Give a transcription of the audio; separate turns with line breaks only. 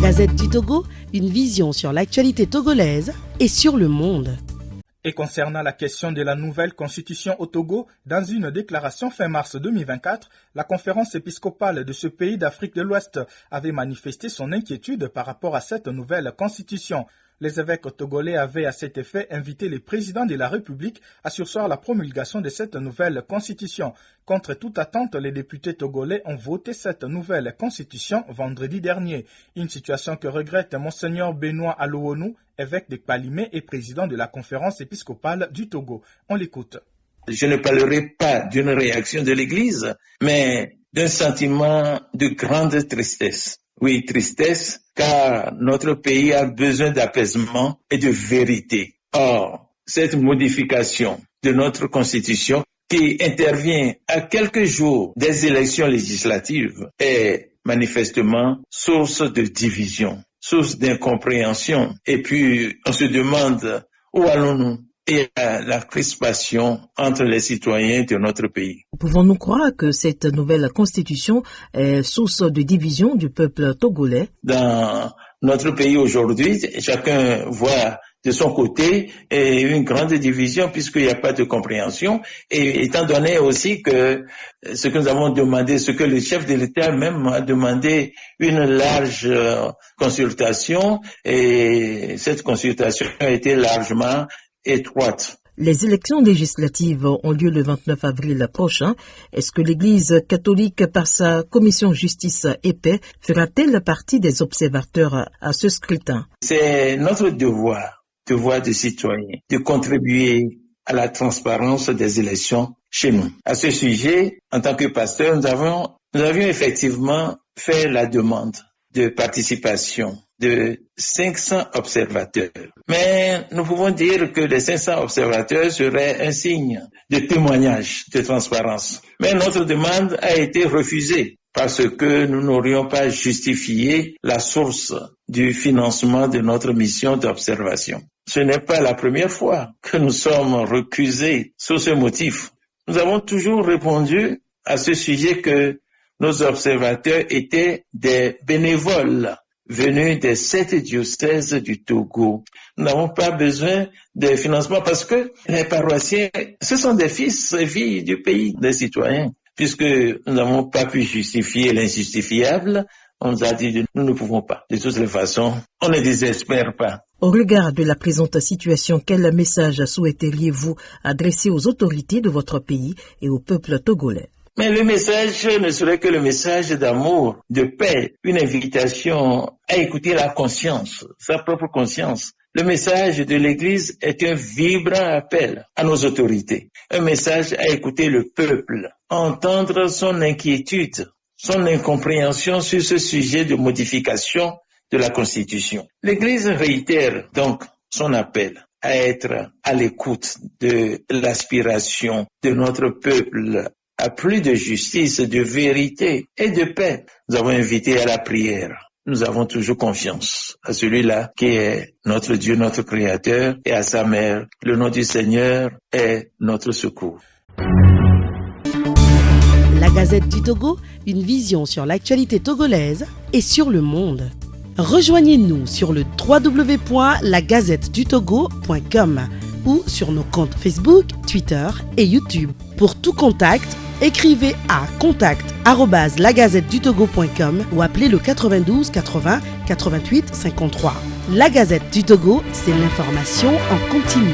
Gazette du Togo, une vision sur l'actualité togolaise et sur le monde.
Et concernant la question de la nouvelle constitution au Togo, dans une déclaration fin mars 2024, la conférence épiscopale de ce pays d'Afrique de l'Ouest avait manifesté son inquiétude par rapport à cette nouvelle constitution. Les évêques togolais avaient à cet effet invité les présidents de la République à surseoir la promulgation de cette nouvelle constitution. Contre toute attente, les députés togolais ont voté cette nouvelle constitution vendredi dernier. Une situation que regrette Monseigneur Benoît Alouonou, évêque de Palimé et président de la conférence épiscopale du Togo. On l'écoute.
Je ne parlerai pas d'une réaction de l'Église, mais d'un sentiment de grande tristesse. Oui, tristesse, car notre pays a besoin d'apaisement et de vérité. Or, cette modification de notre constitution qui intervient à quelques jours des élections législatives est manifestement source de division, source d'incompréhension. Et puis, on se demande où allons-nous? Et la crispation entre les citoyens de notre pays.
Pouvons-nous croire que cette nouvelle constitution est source de division du peuple togolais?
Dans notre pays aujourd'hui, chacun voit de son côté une grande division puisqu'il n'y a pas de compréhension. Et étant donné aussi que ce que nous avons demandé, ce que le chef de l'État même a demandé, une large consultation, et cette consultation a été largement étroite.
Les élections législatives ont lieu le 29 avril prochain. Est-ce que l'Église catholique, par sa commission justice et paix, fera-t-elle partie des observateurs à ce scrutin?
C'est notre devoir de citoyen, de contribuer à la transparence des élections chez nous. À ce sujet, en tant que pasteur, nous avions effectivement fait la demande de participation de 500 observateurs. Mais nous pouvons dire que les 500 observateurs seraient un signe de témoignage, de transparence. Mais notre demande a été refusée parce que nous n'aurions pas justifié la source du financement de notre mission d'observation. Ce n'est pas la première fois que nous sommes recusés sur ce motif. Nous avons toujours répondu à ce sujet que nos observateurs étaient des bénévoles venus des 7 diocèses du Togo. Nous n'avons pas besoin de financement parce que les paroissiens, ce sont des fils et filles du pays, des citoyens. Puisque nous n'avons pas pu justifier l'injustifiable, on nous a dit nous ne pouvons pas. De toutes les façons, on ne désespère pas.
Au regard de la présente situation, quel message souhaiteriez-vous adresser aux autorités de votre pays et au peuple togolais?
Mais le message ne serait que le message d'amour, de paix, une invitation à écouter la conscience, sa propre conscience. Le message de l'Église est un vibrant appel à nos autorités, un message à écouter le peuple, entendre son inquiétude, son incompréhension sur ce sujet de modification de la Constitution. L'Église réitère donc son appel à être à l'écoute de l'aspiration de notre peuple à plus de justice, de vérité et de paix. Nous avons invité à la prière. Nous avons toujours confiance à celui-là qui est notre Dieu, notre Créateur, et à sa mère. Le nom du Seigneur est notre secours.
La Gazette du Togo, une vision sur l'actualité togolaise et sur le monde. Rejoignez-nous sur le www.lagazettedutogo.com ou sur nos comptes Facebook, Twitter et YouTube. Pour tout contact, écrivez à contact@lagazettedutogo.com ou appelez le 92 80 88 53. La Gazette du Togo, c'est l'information en continu.